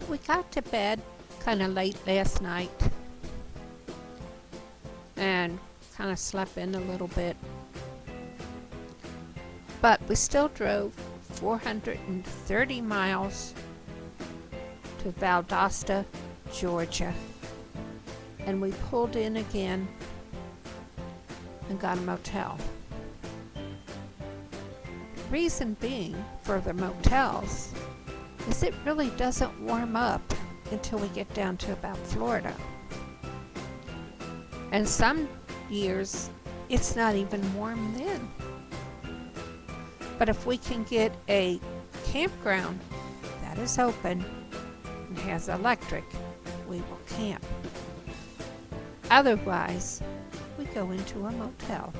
We got to bed kind of late last night and kind of slept in a little bit. But we still drove 430 miles to Valdosta, Georgia. And we pulled in again and got a motel. Reason being for the motels is it really doesn't warm up until we get down to about Florida. And some years it's not even warm then. But if we can get a campground that is open and has electric, we will camp. Otherwise, we go into a motel.